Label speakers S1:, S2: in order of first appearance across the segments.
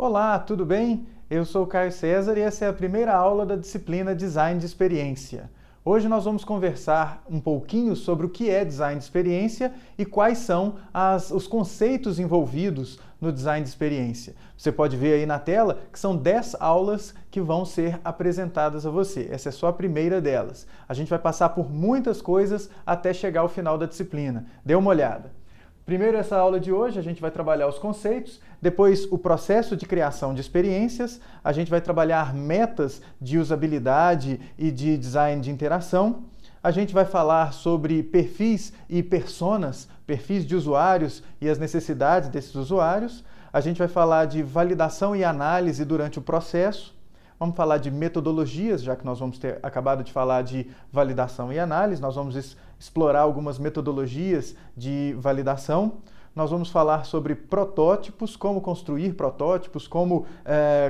S1: Olá, tudo bem? Eu sou o Caio César e essa é a primeira aula da disciplina Design de Experiência. Hoje nós vamos conversar um pouquinho sobre o que é Design de Experiência e quais são os conceitos envolvidos no Design de Experiência. Você pode ver aí na tela que são 10 aulas que vão ser apresentadas a você. Essa é só a primeira delas. A gente vai passar por muitas coisas até chegar ao final da disciplina. Dê uma olhada. Primeiro, essa aula de hoje, a gente vai trabalhar os conceitos, depois o processo de criação de experiências, a gente vai trabalhar metas de usabilidade e de design de interação, a gente vai falar sobre perfis e personas, perfis de usuários e as necessidades desses usuários, a gente vai falar de validação e análise durante o processo, vamos falar de metodologias, já que nós vamos ter acabado de falar de validação e análise, nós vamos explorar algumas metodologias de validação. Nós vamos falar sobre protótipos, como construir protótipos, como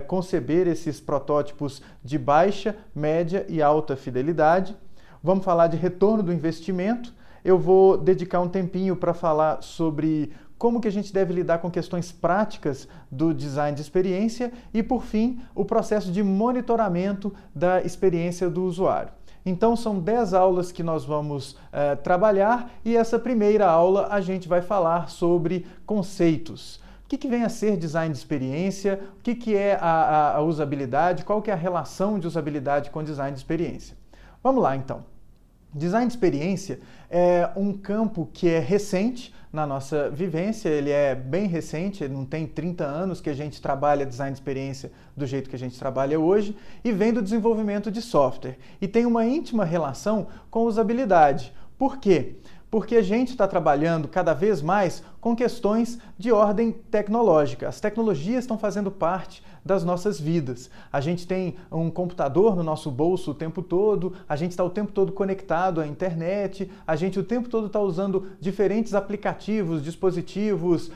S1: conceber esses protótipos de baixa, média e alta fidelidade. Vamos falar de retorno do investimento. Eu vou dedicar um tempinho para falar sobre como que a gente deve lidar com questões práticas do design de experiência e, por fim, o processo de monitoramento da experiência do usuário. Então, são 10 aulas que nós vamos trabalhar e essa primeira aula a gente vai falar sobre conceitos. O que vem a ser design de experiência, o que é a usabilidade, qual que é a relação de usabilidade com design de experiência. Vamos lá, então. Design de experiência é um campo que é recente na nossa vivência, ele é bem recente, ele não tem 30 anos que a gente trabalha design de experiência do jeito que a gente trabalha hoje, e vem do desenvolvimento de software. E tem uma íntima relação com usabilidade. Por quê? Porque a gente está trabalhando cada vez mais com questões de ordem tecnológica. As tecnologias estão fazendo parte das nossas vidas. A gente tem um computador no nosso bolso o tempo todo, a gente está o tempo todo conectado à internet, a gente o tempo todo está usando diferentes aplicativos, dispositivos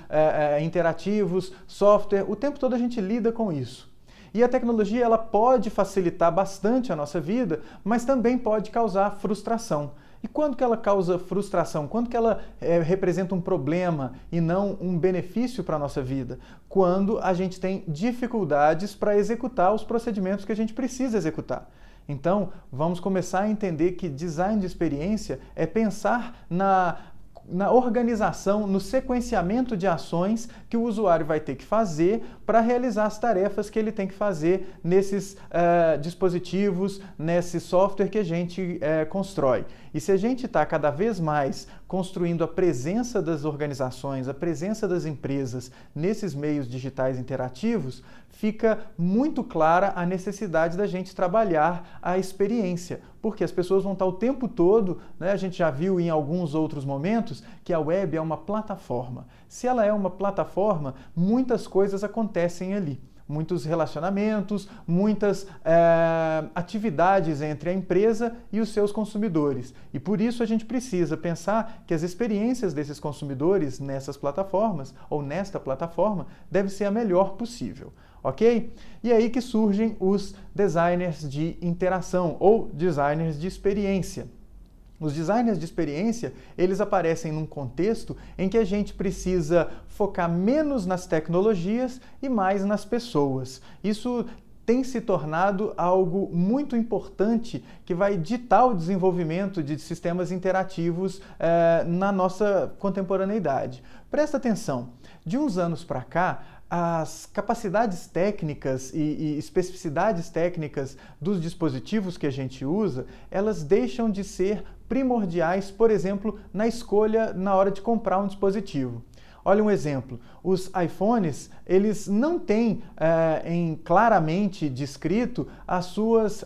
S1: interativos, software, o tempo todo a gente lida com isso. E a tecnologia ela pode facilitar bastante a nossa vida, mas também pode causar frustração. E quando que ela causa frustração? Quando que ela representa um problema e não um benefício para a nossa vida? Quando a gente tem dificuldades para executar os procedimentos que a gente precisa executar. Então, vamos começar a entender que design de experiência é pensar na organização, no sequenciamento de ações que o usuário vai ter que fazer para realizar as tarefas que ele tem que fazer nesses dispositivos, nesse software que a gente constrói. E se a gente está cada vez mais construindo a presença das organizações, a presença das empresas nesses meios digitais interativos, fica muito clara a necessidade da gente trabalhar a experiência, porque as pessoas vão estar o tempo todo, né, a gente já viu em alguns outros momentos, que a web é uma plataforma. Se ela é uma plataforma, muitas coisas acontecem ali. Muitos relacionamentos, muitas atividades entre a empresa e os seus consumidores. E por isso a gente precisa pensar que as experiências desses consumidores nessas plataformas ou nesta plataforma deve ser a melhor possível. Ok? E aí que surgem os designers de interação ou designers de experiência. Os designers de experiência, eles aparecem num contexto em que a gente precisa focar menos nas tecnologias e mais nas pessoas. Isso tem se tornado algo muito importante que vai ditar o desenvolvimento de sistemas interativos na nossa contemporaneidade. Presta atenção, de uns anos para cá, as capacidades técnicas e especificidades técnicas dos dispositivos que a gente usa, elas deixam de ser primordiais, por exemplo, na escolha na hora de comprar um dispositivo. Olha um exemplo, os iPhones, eles não têm claramente descrito as suas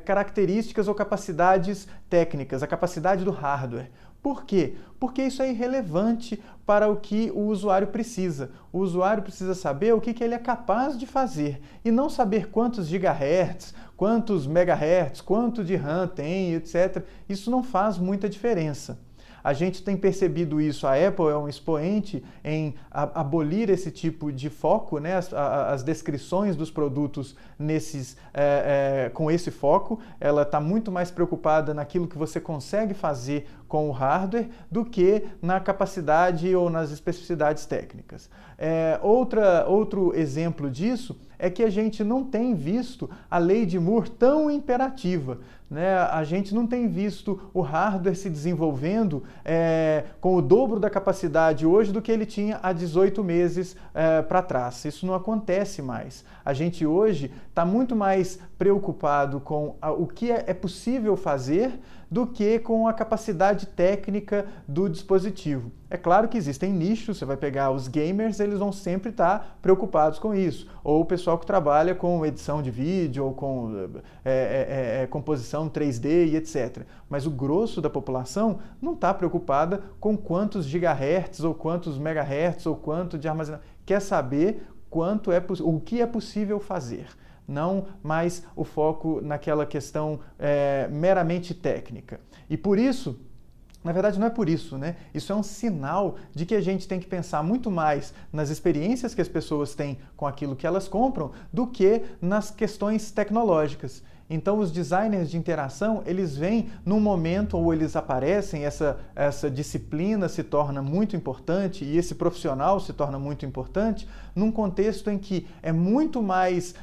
S1: características ou capacidades técnicas, a capacidade do hardware. Por quê? Porque isso é irrelevante para o que o usuário precisa. O usuário precisa saber o que ele é capaz de fazer e não saber quantos gigahertz, quantos megahertz, quanto de RAM tem, etc. Isso não faz muita diferença. A gente tem percebido isso, a Apple é um expoente em abolir esse tipo de foco, né? As descrições dos produtos com esse foco. Ela está muito mais preocupada naquilo que você consegue fazer com o hardware do que na capacidade ou nas especificidades técnicas. Outro exemplo disso é que a gente não tem visto a lei de Moore tão imperativa, né? A gente não tem visto o hardware se desenvolvendo com o dobro da capacidade hoje do que ele tinha há 18 meses para trás. Isso não acontece mais. A gente hoje está muito mais preocupado com o que é possível fazer do que com a capacidade técnica do dispositivo. É claro que existem nichos, você vai pegar os gamers, eles vão sempre estar preocupados com isso. Ou o pessoal que trabalha com edição de vídeo, ou com composição 3D e etc. Mas o grosso da população não está preocupada com quantos gigahertz, ou quantos megahertz, ou quanto de armazenamento. Quer saber o que é possível fazer. Não mais o foco naquela questão meramente técnica. E por isso, na verdade não é por isso, né? Isso é um sinal de que a gente tem que pensar muito mais nas experiências que as pessoas têm com aquilo que elas compram do que nas questões tecnológicas. Então os designers de interação, eles vêm num momento ou eles aparecem, essa disciplina se torna muito importante e esse profissional se torna muito importante num contexto em que é muito mais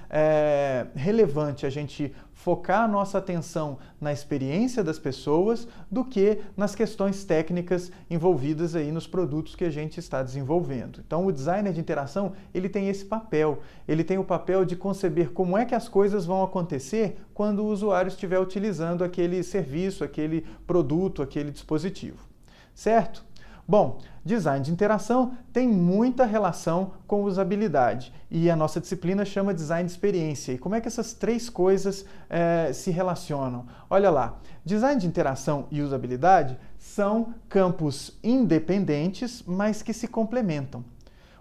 S1: relevante a gente focar a nossa atenção na experiência das pessoas do que nas questões técnicas envolvidas aí nos produtos que a gente está desenvolvendo. Então o designer de interação, ele tem esse papel. Ele tem o papel de conceber como é que as coisas vão acontecer quando o usuário estiver utilizando aquele serviço, aquele produto, aquele dispositivo. Certo? Bom, design de interação tem muita relação com usabilidade e a nossa disciplina chama design de experiência. E como é que essas três coisas se relacionam? Olha lá, design de interação e usabilidade são campos independentes, mas que se complementam.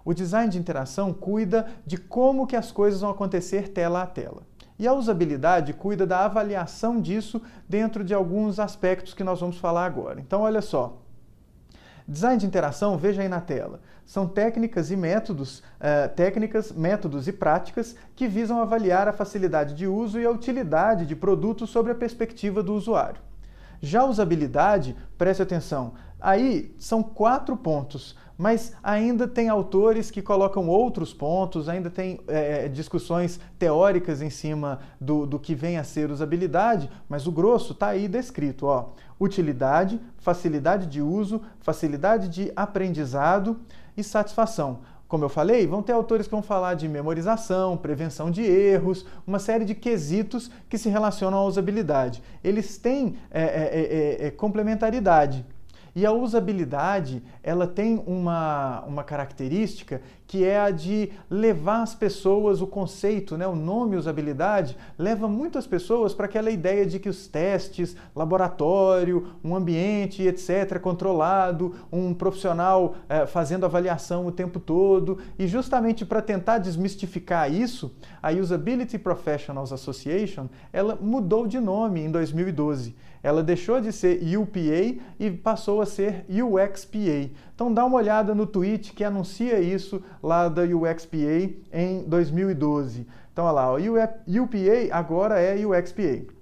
S1: O design de interação cuida de como que as coisas vão acontecer tela a tela. E a usabilidade cuida da avaliação disso dentro de alguns aspectos que nós vamos falar agora. Então, olha só. Design de interação, veja aí na tela, são técnicas, métodos e práticas que visam avaliar a facilidade de uso e a utilidade de produtos sob a perspectiva do usuário. Já a usabilidade, preste atenção, aí são 4 pontos, mas ainda tem autores que colocam outros pontos, ainda tem discussões teóricas em cima do que vem a ser usabilidade, mas o grosso está aí descrito, ó. Utilidade, facilidade de uso, facilidade de aprendizado e satisfação. Como eu falei, vão ter autores que vão falar de memorização, prevenção de erros, uma série de quesitos que se relacionam à usabilidade. Eles têm complementaridade. E a usabilidade, ela tem uma característica que é a de levar as pessoas, o conceito, né, o nome usabilidade, leva muitas pessoas para aquela ideia de que os testes, laboratório, um ambiente, etc., controlado, um profissional fazendo avaliação o tempo todo. E justamente para tentar desmistificar isso, a Usability Professionals Association, ela mudou de nome em 2012. Ela deixou de ser UPA e passou a ser UXPA. Então dá uma olhada no tweet que anuncia isso lá da UXPA em 2012. Então olha lá, UPA agora é UXPA.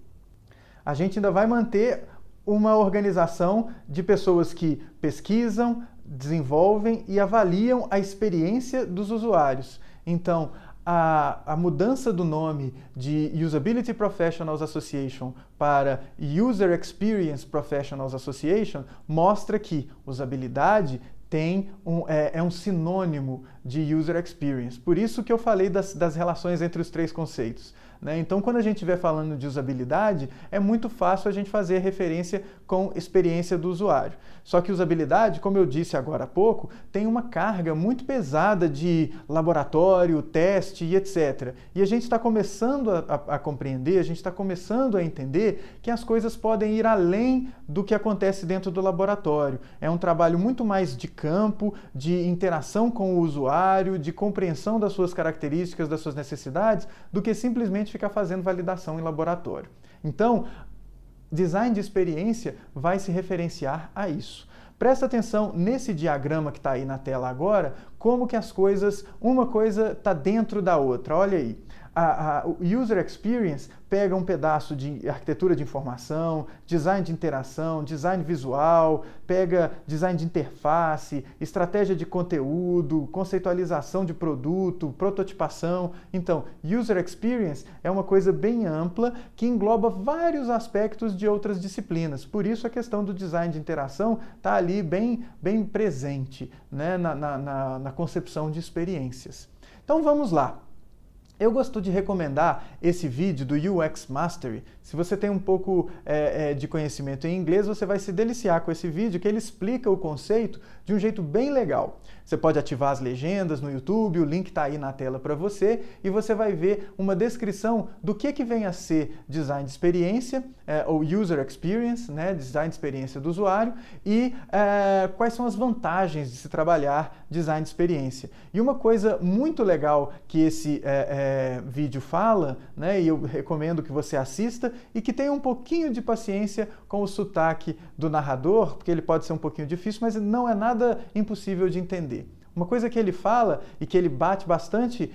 S1: A gente ainda vai manter uma organização de pessoas que pesquisam, desenvolvem e avaliam a experiência dos usuários. Então, a mudança do nome de Usability Professionals Association para User Experience Professionals Association mostra que usabilidade é um sinônimo de User Experience. Por isso que eu falei das relações entre os três conceitos. Né? Então, quando a gente estiver falando de usabilidade, é muito fácil a gente fazer referência com experiência do usuário. Só que usabilidade, como eu disse agora há pouco, tem uma carga muito pesada de laboratório, teste e etc. E a gente está começando a compreender, a gente está começando a entender que as coisas podem ir além do que acontece dentro do laboratório. É um trabalho muito mais de campo, de interação com o usuário, de compreensão das suas características, das suas necessidades, do que simplesmente ficar fazendo validação em laboratório. Então, design de experiência vai se referenciar a isso. Presta atenção nesse diagrama que está aí na tela agora, como que as coisas, uma coisa está dentro da outra. Olha aí. O User Experience pega um pedaço de arquitetura de informação, design de interação, design visual, pega design de interface, estratégia de conteúdo, conceitualização de produto, prototipação. Então, User Experience é uma coisa bem ampla que engloba vários aspectos de outras disciplinas. Por isso a questão do design de interação está ali bem presente, né, na concepção de experiências. Então vamos lá. Eu gosto de recomendar esse vídeo do UX Mastery. Se você tem um pouco de conhecimento em inglês, você vai se deliciar com esse vídeo, que ele explica o conceito de um jeito bem legal. Você pode ativar as legendas no YouTube, o link está aí na tela para você, e você vai ver uma descrição do que vem a ser design de experiência, ou User Experience, né, design de experiência do usuário, e quais são as vantagens de se trabalhar design de experiência. E uma coisa muito legal que esse vídeo fala, né, e eu recomendo que você assista e que tenha um pouquinho de paciência com o sotaque do narrador, porque ele pode ser um pouquinho difícil, mas não é nada impossível de entender. Uma coisa que ele fala e que ele bate bastante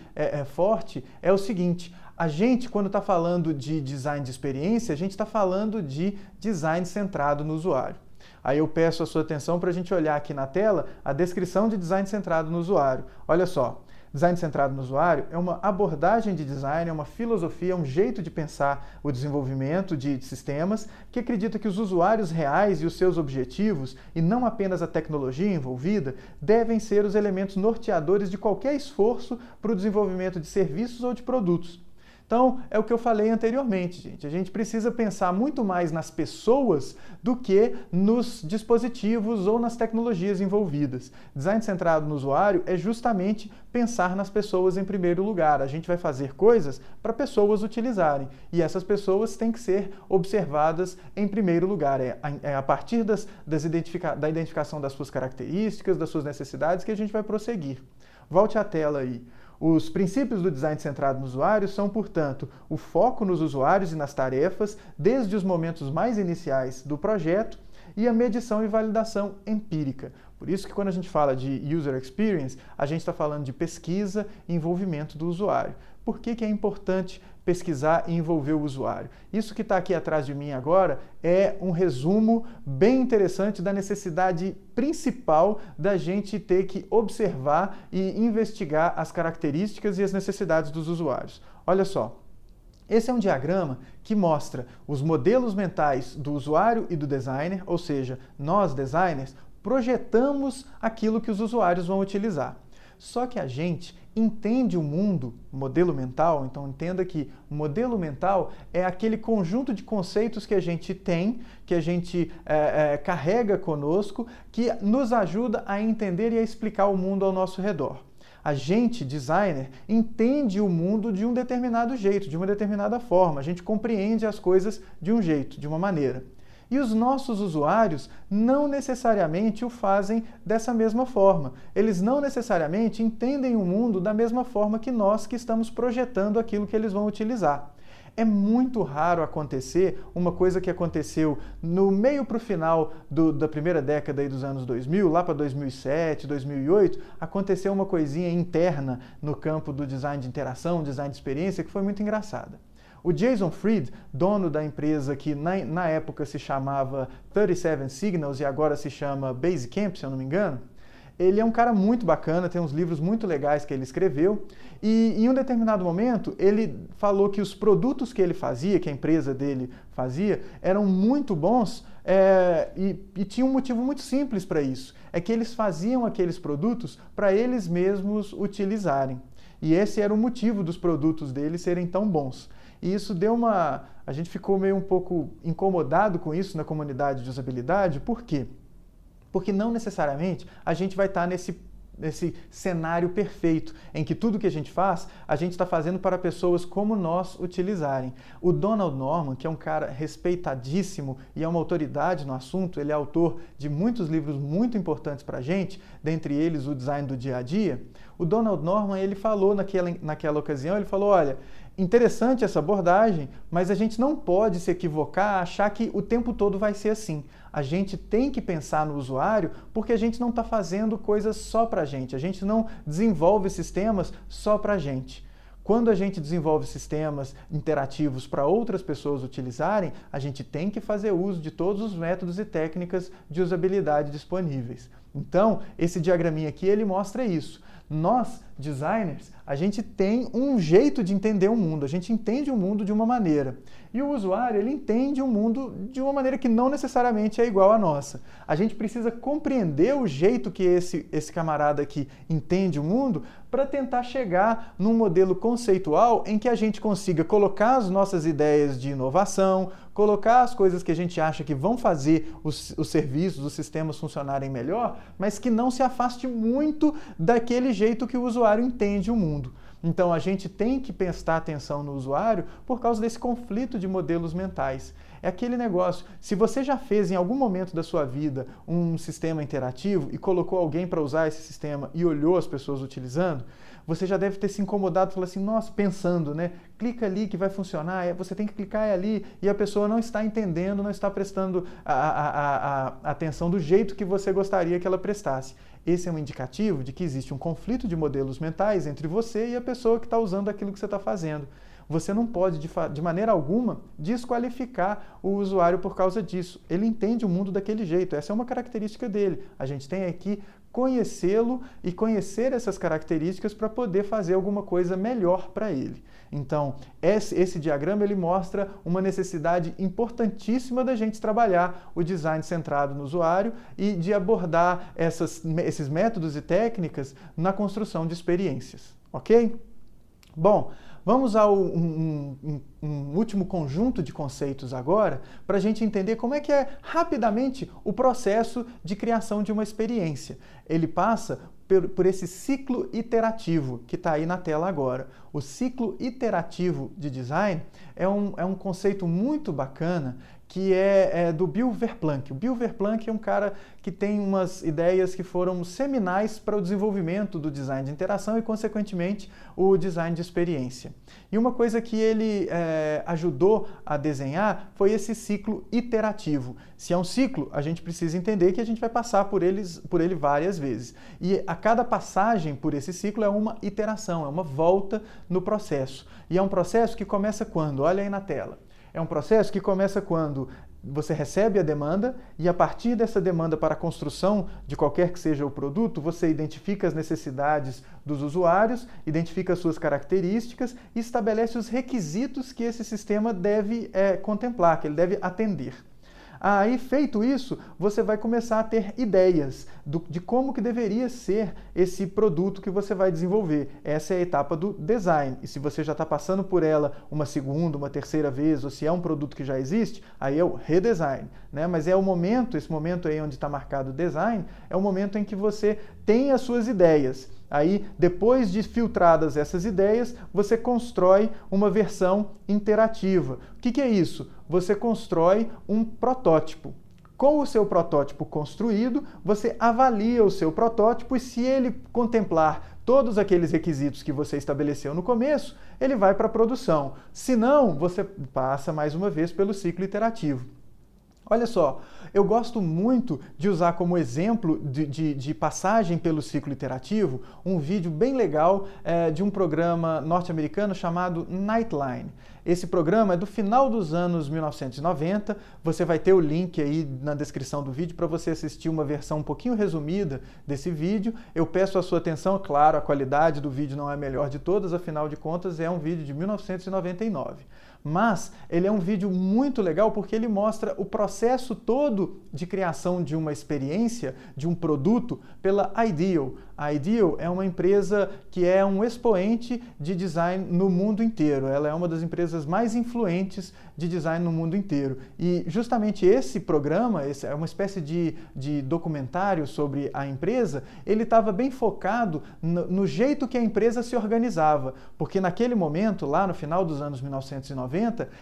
S1: forte é o seguinte: a gente, quando está falando de design de experiência, a gente está falando de design centrado no usuário. Aí eu peço a sua atenção para a gente olhar aqui na tela a descrição de design centrado no usuário. Olha só. Design centrado no usuário é uma abordagem de design, é uma filosofia, é um jeito de pensar o desenvolvimento de sistemas que acredita que os usuários reais e os seus objetivos, e não apenas a tecnologia envolvida, devem ser os elementos norteadores de qualquer esforço para o desenvolvimento de serviços ou de produtos. Então, é o que eu falei anteriormente, gente. A gente precisa pensar muito mais nas pessoas do que nos dispositivos ou nas tecnologias envolvidas. Design centrado no usuário é justamente pensar nas pessoas em primeiro lugar. A gente vai fazer coisas para pessoas utilizarem. E essas pessoas têm que ser observadas em primeiro lugar. É a partir da identificação das suas características, das suas necessidades, que a gente vai prosseguir. Volte à tela aí. Os princípios do design centrado no usuário são, portanto, o foco nos usuários e nas tarefas, desde os momentos mais iniciais do projeto, e a medição e validação empírica. Por isso que quando a gente fala de User Experience, a gente está falando de pesquisa e envolvimento do usuário. Por que é importante pesquisar e envolver o usuário? Isso que está aqui atrás de mim agora é um resumo bem interessante da necessidade principal da gente ter que observar e investigar as características e as necessidades dos usuários. Olha só. Esse é um diagrama que mostra os modelos mentais do usuário e do designer, ou seja, nós, designers, projetamos aquilo que os usuários vão utilizar. Só que a gente entende o mundo, modelo mental, então entenda que o modelo mental é aquele conjunto de conceitos que a gente tem, que a gente carrega conosco, que nos ajuda a entender e a explicar o mundo ao nosso redor. A gente, designer, entende o mundo de um determinado jeito, de uma determinada forma. A gente compreende as coisas de um jeito, de uma maneira. E os nossos usuários não necessariamente o fazem dessa mesma forma. Eles não necessariamente entendem o mundo da mesma forma que nós que estamos projetando aquilo que eles vão utilizar. É muito raro acontecer uma coisa que aconteceu no meio para o final da primeira década aí dos anos 2000, lá para 2007, 2008, aconteceu uma coisinha interna no campo do design de interação, design de experiência, que foi muito engraçada. O Jason Fried, dono da empresa que na época se chamava 37 Signals e agora se chama Basecamp, se eu não me engano, ele é um cara muito bacana, tem uns livros muito legais que ele escreveu, e em um determinado momento ele falou que os produtos que ele fazia, que a empresa dele fazia, eram muito bons e tinha um motivo muito simples para isso, é que eles faziam aqueles produtos para eles mesmos utilizarem. E esse era o motivo dos produtos deles serem tão bons. E isso deu a gente ficou meio um pouco incomodado com isso na comunidade de usabilidade. Por quê? Porque não necessariamente a gente vai estar nesse cenário perfeito, em que tudo que a gente faz, a gente está fazendo para pessoas como nós utilizarem. O Donald Norman, que é um cara respeitadíssimo e é uma autoridade no assunto, ele é autor de muitos livros muito importantes para a gente, dentre eles o Design do Dia a Dia. O Donald Norman, ele falou naquela ocasião, ele falou, olha, Interessante essa abordagem, mas a gente não pode se equivocar, achar que o tempo todo vai ser assim. A gente tem que pensar no usuário porque a gente não está fazendo coisas só para a gente não desenvolve sistemas só para a gente. Quando a gente desenvolve sistemas interativos para outras pessoas utilizarem, a gente tem que fazer uso de todos os métodos e técnicas de usabilidade disponíveis. Então, esse diagraminha aqui, ele mostra isso. Nós, designers, a gente tem um jeito de entender o mundo, a gente entende o mundo de uma maneira. E o usuário, ele entende o mundo de uma maneira que não necessariamente é igual à nossa. A gente precisa compreender o jeito que esse camarada aqui entende o mundo para tentar chegar num modelo conceitual em que a gente consiga colocar as nossas ideias de inovação, colocar as coisas que a gente acha que vão fazer os serviços, os sistemas funcionarem melhor, mas que não se afaste muito daquele jeito que o usuário entende o mundo. Então a gente tem que prestar atenção no usuário por causa desse conflito de modelos mentais. É aquele negócio, se você já fez em algum momento da sua vida um sistema interativo e colocou alguém para usar esse sistema e olhou as pessoas utilizando, você já deve ter se incomodado e falado assim, nossa, pensando, né? Clica ali que vai funcionar, você tem que clicar ali, e a pessoa não está entendendo, não está prestando a atenção do jeito que você gostaria que ela prestasse. Esse é um indicativo de que existe um conflito de modelos mentais entre você e a pessoa que está usando aquilo que você está fazendo. Você não pode, de maneira alguma, desqualificar o usuário por causa disso. Ele entende o mundo daquele jeito, essa é uma característica dele. A gente tem aqui conhecê-lo e conhecer essas características para poder fazer alguma coisa melhor para ele. Então, esse diagrama ele mostra uma necessidade importantíssima da gente trabalhar o design centrado no usuário e de abordar esses métodos e técnicas na construção de experiências, ok? Bom, vamos a um último conjunto de conceitos agora para a gente entender como é que é rapidamente o processo de criação de uma experiência. Ele passa por esse ciclo iterativo que está aí na tela agora. O ciclo iterativo de design é um conceito muito bacana que é do Bill Verplank. O Bill Verplank é um cara que tem umas ideias que foram seminais para o desenvolvimento do design de interação e, consequentemente, o design de experiência. E uma coisa que ele ajudou a desenhar foi esse ciclo iterativo. Se é um ciclo, a gente precisa entender que a gente vai passar por ele várias vezes. E a cada passagem por esse ciclo é uma iteração, é uma volta no processo. E é um processo que começa quando? Olha aí na tela. É um processo que começa quando você recebe a demanda e, a partir dessa demanda para a construção de qualquer que seja o produto, você identifica as necessidades dos usuários, identifica as suas características e estabelece os requisitos que esse sistema deve contemplar, que ele deve atender. Aí, feito isso, você vai começar a ter ideias de como que deveria ser esse produto que você vai desenvolver. Essa é a etapa do design. E se você já está passando por ela uma segunda, uma terceira vez, ou se é um produto que já existe, aí é o redesign, né? Mas é o momento, esse momento aí onde está marcado o design, é o momento em que você tem as suas ideias. Aí, depois de filtradas essas ideias, você constrói uma versão interativa. O que é isso? Você constrói um protótipo. Com o seu protótipo construído, você avalia o seu protótipo e, se ele contemplar todos aqueles requisitos que você estabeleceu no começo, ele vai para a produção. Se não, você passa mais uma vez pelo ciclo iterativo. Olha só, eu gosto muito de usar como exemplo de passagem pelo ciclo iterativo um vídeo bem legal de um programa norte-americano chamado Nightline. Esse programa é do final dos anos 1990, você vai ter o link aí na descrição do vídeo para você assistir uma versão um pouquinho resumida desse vídeo. Eu peço a sua atenção, claro, a qualidade do vídeo não é a melhor de todas, afinal de contas é um vídeo de 1999. Mas ele é um vídeo muito legal porque ele mostra o processo todo de criação de uma experiência, de um produto, pela Ideal. A Ideal é uma empresa que é um expoente de design no mundo inteiro. Ela é uma das empresas mais influentes de design no mundo inteiro. E justamente esse programa, esse é uma espécie de documentário sobre a empresa, ele estava bem focado no jeito que a empresa se organizava. Porque naquele momento, lá no final dos anos 1990,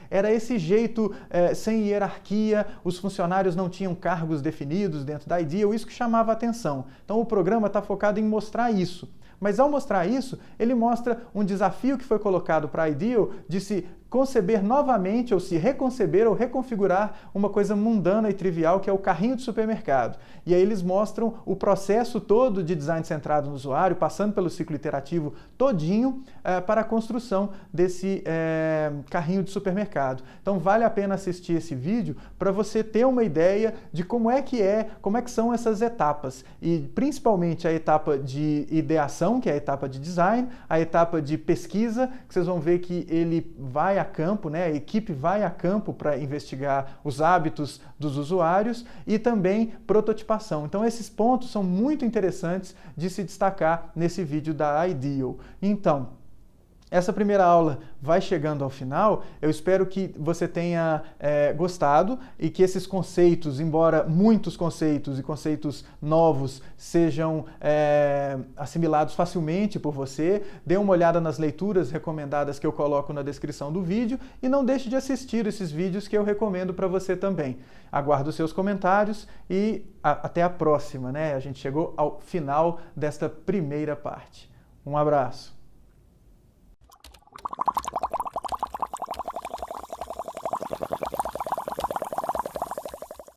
S1: era esse jeito sem hierarquia, os funcionários não tinham cargos definidos dentro da Ideal, isso que chamava a atenção. Então o programa está focado em mostrar isso. Mas ao mostrar isso, ele mostra um desafio que foi colocado para a IDEO de se conceber novamente, ou se reconceber ou reconfigurar uma coisa mundana e trivial que é o carrinho de supermercado. E aí eles mostram o processo todo de design centrado no usuário, passando pelo ciclo iterativo todinho para a construção desse carrinho de supermercado. Então vale a pena assistir esse vídeo para você ter uma ideia de como é que são essas etapas. E principalmente a etapa de ideação, que é a etapa de design, a etapa de pesquisa, que vocês vão ver que ele vai a campo, né? A equipe vai a campo para investigar os hábitos dos usuários e também prototipação. Então esses pontos são muito interessantes de se destacar nesse vídeo da IDEO. Então, essa primeira aula vai chegando ao final. Eu espero que você tenha gostado e que esses conceitos, embora muitos conceitos e conceitos novos sejam assimilados facilmente por você, dê uma olhada nas leituras recomendadas que eu coloco na descrição do vídeo e não deixe de assistir esses vídeos que eu recomendo para você também. Aguardo os seus comentários e até a próxima, né? A gente chegou ao final desta primeira parte. Um abraço!